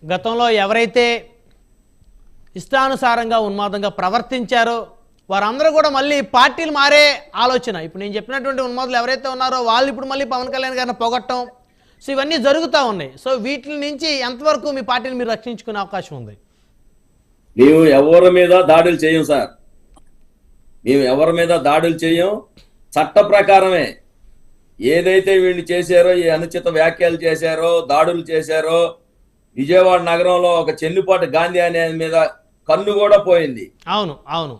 గతంలో ఎవరైతే ఇష్టానుసారంగా ఉన్మాదంగా ప్రవర్తించారో వారందరూ కూడా మళ్ళీ పార్టీలు మారే ఆలోచన. ఇప్పుడు నేను చెప్పినటువంటి ఉన్మాదులు ఎవరైతే ఉన్నారో వాళ్ళు ఇప్పుడు మళ్ళీ పవన్ కళ్యాణ్ గారిని పొగట్టం, సో ఇవన్నీ జరుగుతూ ఉన్నాయి. సో వీటి నుంచి ఎంతవరకు మీ పార్టీని మీరు రక్షించుకునే అవకాశం ఉంది? మేము ఎవరి మీద దాడులు చేయం సార్, మేము ఎవరి మీద దాడులు చేయం. చట్ట ప్రకారమే ఏదైతే వీళ్ళు చేశారో, ఈ అనుచిత వ్యాఖ్యలు చేశారో, దాడులు చేశారో, విజయవాడ నగరంలో ఒక చెన్నుపాటి గాంధీ అనే మీద కన్ను కూడా పోయింది. అవును అవును,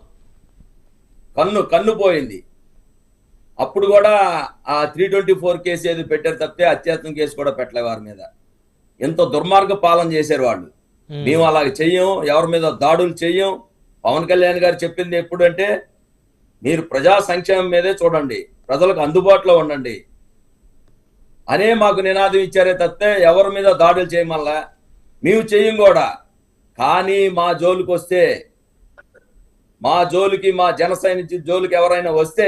కన్ను పోయింది. అప్పుడు కూడా ఆ 324 కేసు ఏది పెట్టారు తప్పితే అత్యాచారం కేసు కూడా పెట్టలే వారి మీద. ఎంతో దుర్మార్గ పాలన చేశారు వాళ్ళు. మేము అలాగ చెయ్యం, ఎవరి మీద దాడులు చెయ్యం. పవన్ కళ్యాణ్ గారు చెప్పింది ఎప్పుడంటే, మీరు ప్రజా సంక్షేమం మీదే చూడండి, ప్రజలకు అందుబాటులో ఉండండి అనే మాకు నినాదం ఇచ్చారే తప్పితే ఎవరి మీద దాడులు చేయమల్లా మేము చెయ్యం కూడా. కానీ మా జోలికి వస్తే, మా జోలికి, మా జనసేన జోలికి ఎవరైనా వస్తే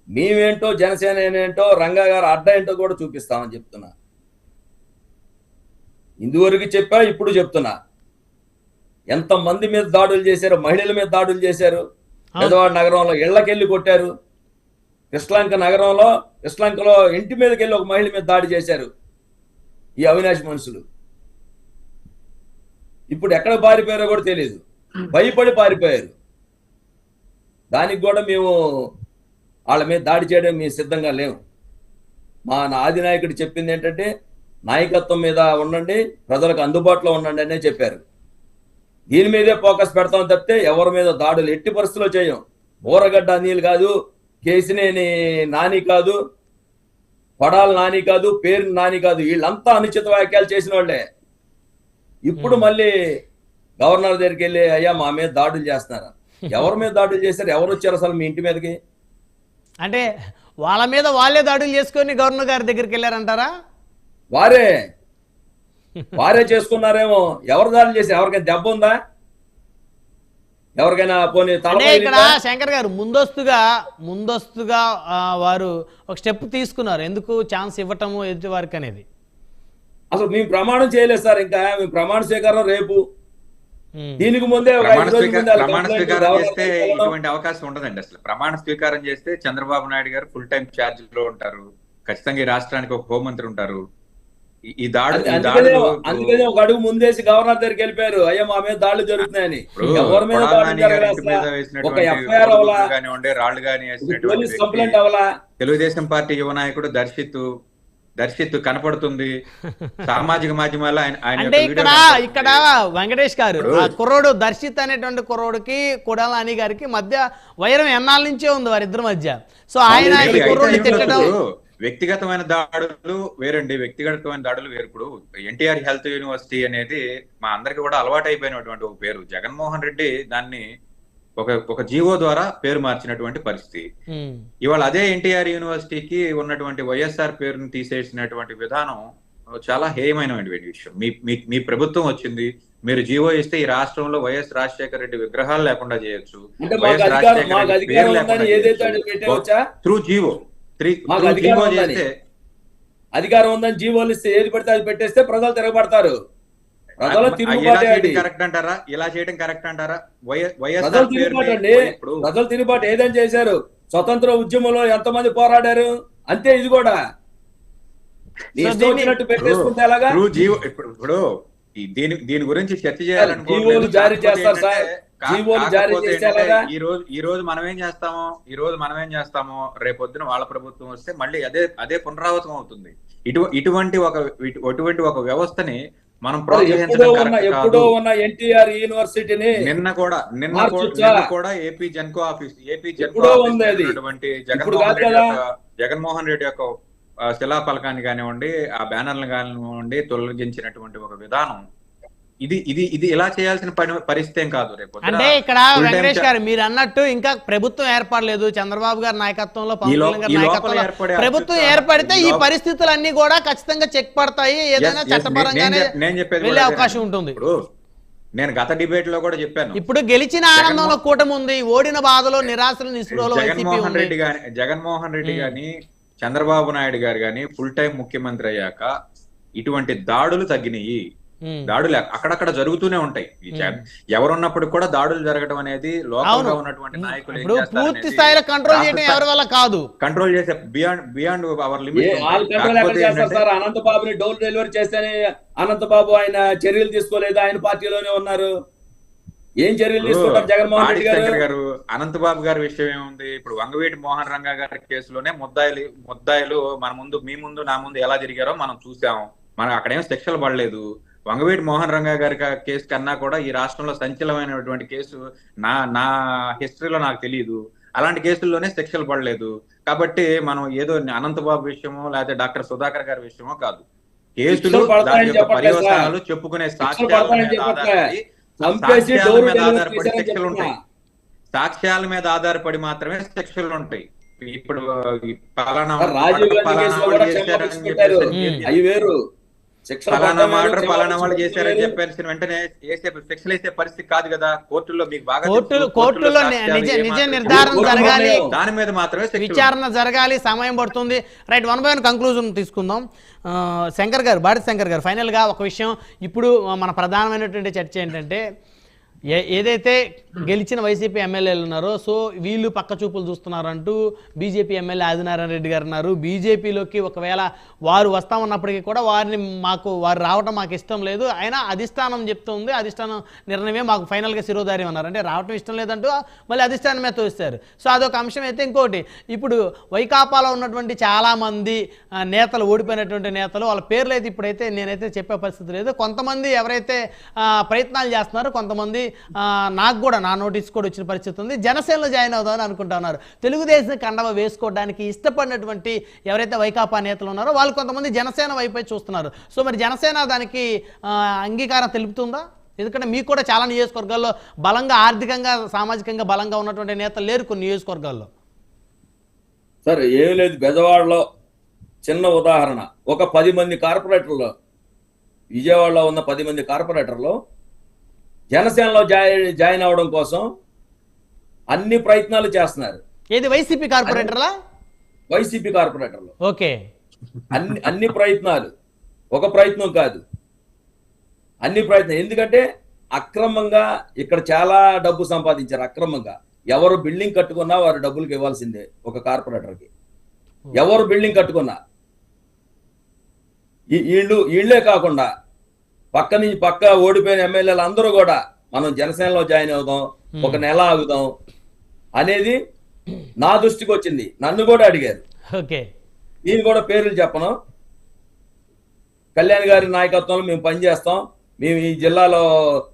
మేమేంటో, జనసేన ఏంటో, రంగా గారు అడ్డ ఏంటో కూడా చూపిస్తామని చెప్తున్నా. ఇందువరకు చెప్పా, ఇప్పుడు చెప్తున్నా. ఎంతమంది మీద దాడులు చేశారు, మహిళల మీద దాడులు చేశారు. విజయవాడ నగరంలో ఇళ్లకెళ్ళి కొట్టారు. కృష్ణలంకలో ఇంటి మీదకి వెళ్ళి ఒక మహిళ మీద దాడి చేశారు ఈ అవినాష్ మనుషులు. ఇప్పుడు ఎక్కడ పారిపోయారో కూడా తెలియదు, భయపడి పారిపోయారు. దానికి కూడా మేము వాళ్ళ మీద దాడి చేయడం మేము సిద్ధంగా లేవు. మా ఆది నాయకుడు చెప్పింది ఏంటంటే, నాయకత్వం మీద ఉండండి, ప్రజలకు అందుబాటులో ఉండండి అనే చెప్పారు. దీని మీదే ఫోకస్ పెడతాం తప్పితే ఎవరి మీద దాడులు ఎట్టి పరిస్థితుల్లో చేయం. ఊరగడ్డ అనిల్ కాదు, కేసినేని నాని కాదు, పడాల నాని కాదు, పేరు నాని కాదు, వీళ్ళంతా అనుచిత వ్యాఖ్యలు చేసిన వాళ్ళే. ఇప్పుడు మళ్ళీ గవర్నర్ దగ్గరికి వెళ్ళి, అయ్యా మా మీద దాడులు చేస్తున్నారా? ఎవరి మీద దాడులు చేశారు? ఎవరు వచ్చారు అసలు మీ ఇంటి మీదకి? అంటే వాళ్ళ మీద వాళ్ళే దాడులు చేసుకొని గవర్నర్ గారి దగ్గరికి వెళ్ళారంటారా? వారే చేసుకున్నారేమో. ఎవరు దాడులు చేశారు? ఎవరికైనా దెబ్బ ఉందా? ఎవరికైనా పోనీ తల? ఇక్కడ శంకర్ గారు ముందస్తుగా వారు ఒక స్టెప్ తీసుకున్నారు. ఎందుకు ఛాన్స్ ఇవ్వటము ఎదుటి వారికి అనేది? అసలు మేము ప్రమాణం చేయలేదు సార్, ఇంకా మేము ప్రమాణ స్వీకారం రేపు. దీనికి ముందే ప్రమాణ స్వీకారం చేస్తే ఇటువంటి అవకాశం ఉండదండి. అసలు ప్రమాణ స్వీకారం చేస్తే చంద్రబాబు నాయుడు గారు ఫుల్ టైం ఛార్జ్ లో ఉంటారు. ఖచ్చితంగా ఈ రాష్ట్రానికి ఒక హోంమంత్రి ఉంటారు. ఈ అందుకనే ఒక అడుగు ముందేసి గవర్నర్ దగ్గరికి వెళ్ళిపోయారు, అయ్యా మా మీద దాడులు జరుగుతున్నాయని. ఎవరి మీద ఒక ఎఫ్ఐఆర్ అవ్వాలా, రాళ్లు కానీ కంప్లైంట్ అవ్వాలా? తెలుగుదేశం పార్టీ యువ నాయకుడు దర్శిత్ కనపడుతుంది సామాజిక మాధ్యమాల్లో. అంటే ఇక్కడ వెంకటేష్ గారు, కుర్రోడు దర్శిత్ అనేటువంటి కుర్రోడికి కొడాల నాని గారికి మధ్య వైరం ఎన్నాళ్ళ నుంచే ఉంది వారిద్దరి మధ్య. సో ఆయన తిట్టడం, వ్యక్తిగతమైన దాడులు వేరండి, వ్యక్తిగతమైన దాడులు వేరు. ఇప్పుడు ఎన్టీఆర్ హెల్త్ యూనివర్సిటీ అనేది మా అందరికి కూడా అలవాటు అయిపోయినటువంటి ఒక పేరు. జగన్మోహన్ రెడ్డి దాన్ని ఒక జీవో ద్వారా పేరు మార్చినటువంటి పరిస్థితి. ఇవాళ అదే ఎన్టీఆర్ యూనివర్సిటీకి ఉన్నటువంటి వైఎస్ఆర్ పేరును తీసేసినటువంటి విధానం చాలా హేయమైనటువంటి విషయం. మీ ప్రభుత్వం వచ్చింది, మీరు జీవో ఇస్తే ఈ రాష్ట్రంలో వైఎస్ రాజశేఖర రెడ్డి విగ్రహాలు లేకుండా చేయొచ్చు, వైఎస్ రాజశేఖర రెడ్డి పేరు లేకుండా త్రూ జీవో చేస్తే. అధికారం ఉందని జీవోలు ఇస్తే ఏది పడితే అది పెట్టేస్తే ప్రజలు తిరగబడతారు. కరెక్ట్ అంటారా? ఇలా చేయడం కరెక్ట్ అంటారా? ప్రజలు తిరుగుబాటు ఏదని చేశారు? స్వతంత్ర ఉద్యమంలో ఎంతమంది పోరాడారు? అంతే ఇది కూడా. పెట్టేసుకుంటే ఎలాగా? ఇప్పుడు దీని గురించి చర్చ చేయాలనుకో, జీవోలు జారీ చేస్తారు సార్. ఈ రోజు మనం ఏం చేస్తామో రేపొద్దున వాళ్ళ ప్రభుత్వం వస్తే మళ్ళీ అదే పునరావృతం అవుతుంది. ఇటువంటి ఒక వ్యవస్థని మనం ప్రోత్సహించడం ఎప్పుడో ఉన్న ఎన్టీఆర్ యూనివర్సిటీని నిన్న కూడా ఏపీ జెన్కో ఆఫీస్ జగన్మోహన్ రెడ్డి యొక్క శిలాఫలకాన్ని కానివ్వండి, ఆ బ్యానర్లు కానివ్వండి తొలగించినటువంటి ఒక విధానం. ఇది ఇలా చేయాల్సిన పరిస్థితి ఏం కాదు. రేపు అంటే ఇక్కడ వెంకటేష్ గారు మీరు అన్నట్టు ఇంకా ప్రభుత్వం ఏర్పడలేదు. చంద్రబాబు గారి నాయకత్వంలో, పవన్ కళ్యాణ్ గారి నాయకత్వంలో ప్రభుత్వం ఏర్పడితే ఈ పరిస్థితులన్నీ కూడా ఖచ్చితంగా చెక్ పడతాయి. ఏదైనా చట్టపరంగానే వెళ్ళే అవకాశం ఉంటుంది. నేను గత డిబేట్ లో కూడా చెప్పాను, ఇప్పుడు గెలిచిన ఆనందంలో కూటమి ఉంది, ఓడిన బాధలో నిరాశలు నిస్పృహలో జగన్మోహన్ రెడ్డి గాని చంద్రబాబు నాయుడు గారు గాని ఫుల్ టైం ముఖ్యమంత్రి అయ్యాక ఇటువంటి దాడులు తగ్గినాయి. దాడులు అక్కడక్కడ జరుగుతూనే ఉంటాయి. ఎవరున్నప్పుడు కూడా దాడులు జరగడం అనేది లోకల్ గా ఉన్నటువంటి నాయకులు ఏం చేస్తారు పూర్తి స్థాయిలో కంట్రోల్ చేయడం ఎవరి వల్ల కాదు, కంట్రోల్ చేసే బియాండ్ అవర్ లిమిట్. అనంతబాబుని డోర్ డెలివరీ చేస్తేనే అనంతబాబు ఆయన చర్యలు తీసుకోలేదు, ఆయన పార్టీలోనే ఉన్నారు. ఏం చర్యలు తీసుకుంటారు జగన్మోహన్ రెడ్డి గారు? అనంతబాబు గారి విషయం ఏముంది? ఇప్పుడు వంగవీటి మోహన్ రంగా గారి కేసులోనే ముద్దాయిలు మన ముందు, మీ ముందు, నా ముందు ఎలా తిరిగారో మనం చూసాం. మనం అక్కడేం శిక్షలు పడలేదు. వంగవీటి మోహన్ రంగా గారి కేసు కన్నా కూడా ఈ రాష్ట్రంలో సంచలనమైనటువంటి కేసు నా హిస్టరీలో నాకు తెలియదు. అలాంటి కేసుల్లోనే శిక్షలు పడలేదు. కాబట్టి మనం ఏదో అనంతబాబు విషయమో లేకపోతే డాక్టర్ సుధాకర్ గారి విషయమో కాదు, కేసులు దాని యొక్క పర్యవసానాలు చెప్పుకునే సాక్ష్యాల మీద ఆధారపడి శిక్షలు ఉంటాయి. సాక్ష్యాల మీద ఆధారపడి మాత్రమే శిక్షలు ఉంటాయి. ఇప్పుడు పలానా పలానా వాళ్ళు చేశారని చెప్పాల్సిన వెంటనే శిక్షలు వేసే పరిస్థితి కాదు కదా. కోర్టుల్లో మీకు బాగా కోర్టులో నిజ నిర్ధారణ జరగాలి, దాని మీద మాత్రమే విచారణ జరగాలి, సమయం పడుతుంది. రైట్, 1 by 1 కంక్లూజన్ తీసుకుందాం. శంకర్ గారు, భారతి శంకర్ గారు, ఫైనల్గా ఒక విషయం. ఇప్పుడు మన ప్రధానమైనటువంటి చర్చ ఏంటంటే, ఏదైతే గెలిచిన వైసీపీ ఎమ్మెల్యేలు ఉన్నారో, సో వీళ్ళు పక్క చూపులు చూస్తున్నారంటూ బీజేపీ ఎమ్మెల్యే ఆదినారాయణ రెడ్డి గారు ఉన్నారు. బీజేపీలోకి ఒకవేళ వారు వస్తామన్నప్పటికీ కూడా వారు రావటం మాకు ఇష్టం లేదు, అయినా అధిష్టానం చెప్తుంది, అధిష్టానం నిర్ణయమే మాకు ఫైనల్గా శిరోధార్యం అన్నారు. అంటే రావటం ఇష్టం లేదంటూ మళ్ళీ అధిష్టానం మీద తోస్తారు. సో అదొక అంశం అయితే. ఇంకోటి, ఇప్పుడు వైకాపాలో ఉన్నటువంటి చాలామంది నేతలు, ఓడిపోయినటువంటి నేతలు, వాళ్ళ పేర్లు అయితే ఇప్పుడైతే నేనైతే చెప్పే పరిస్థితి లేదు. కొంతమంది ఎవరైతే ప్రయత్నాలు చేస్తున్నారో, కొంతమంది నాకు కూడా నా నోటీస్ కూడా వచ్చిన పరిస్థితి ఉంది, జనసేనలో జాయిన్ అవుదామని అనుకుంటున్నారు. తెలుగుదేశం కండవ వేసుకోవడానికి ఇష్టపడినటువంటి ఎవరైతే వైకాపా నేతలు ఉన్నారో వాళ్ళు కొంతమంది జనసేన వైపే చూస్తున్నారు. సో మరి జనసేన దానికి అంగీకారం తెలుపుతుందా? ఎందుకంటే మీకు కూడా చాలా నియోజకవర్గాల్లో బలంగా, ఆర్థికంగా, సామాజికంగా బలంగా ఉన్నటువంటి నేతలు లేరు కొన్ని నియోజకవర్గాల్లో. సార్ ఏం లేదు, బెజవాడలో చిన్న ఉదాహరణ, ఒక 10 మంది కార్పొరేటర్లు, విజయవాడలో ఉన్న 10 మంది కార్పొరేటర్లు జనసేనలో జాయిన్ అవడం కోసం అన్ని ప్రయత్నాలు చేస్తున్నారు. ఏది, వైసీపీ కార్పొరేటర్లా? వైసీపీ కార్పొరేటర్లు. ఓకే, అన్ని ప్రయత్నాలు, ఒక ప్రయత్నం కాదు, అన్ని ప్రయత్నం. ఎందుకంటే అక్రమంగా ఇక్కడ చాలా డబ్బు సంపాదించారు. అక్రమంగా ఎవరు బిల్డింగ్ కట్టుకున్నా వారు డబ్బులకు ఇవ్వాల్సిందే. ఒక కార్పొరేటర్కి ఎవరు బిల్డింగ్ కట్టుకున్నా, వీళ్ళే కాకుండా పక్క ఓడిపోయిన ఎమ్మెల్యేలు అందరూ కూడా మనం జనసేనలో జాయిన్ అవుదాం, ఒక నెల ఆగుదాం అనేది నా దృష్టికి వచ్చింది. నన్ను కూడా అడిగారు. నేను కూడా పేర్లు చెప్పను. కళ్యాణ్ గారి నాయకత్వంలో మేము పనిచేస్తాం, మేము ఈ జిల్లాలో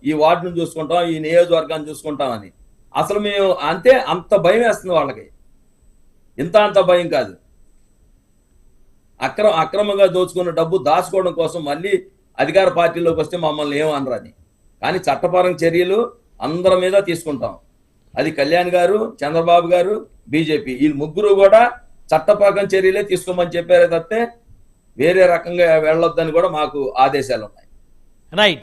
ఈ వార్డును చూసుకుంటాం, ఈ నియోజకవర్గాన్ని చూసుకుంటామని. అసలు మేము అంత భయం వేస్తుంది వాళ్ళకి. అంత భయం కాదు. అక్రమంగా దోచుకున్న డబ్బు దాచుకోవడం కోసం మళ్ళీ అధికార పార్టీలోకి వస్తే మమ్మల్ని ఏమనరని. కానీ చట్టపరంగా చర్యలు అందరి మీద తీసుకుంటాం. అది కళ్యాణ్ గారు, చంద్రబాబు గారు, బీజేపీ, ఈ ముగ్గురు కూడా చట్టపరంగా చర్యలే తీసుకోమని చెప్పారే తప్పితే వేరే రకంగా వెళ్ళొద్దని కూడా మాకు ఆదేశాలు ఉన్నాయి. రైట్.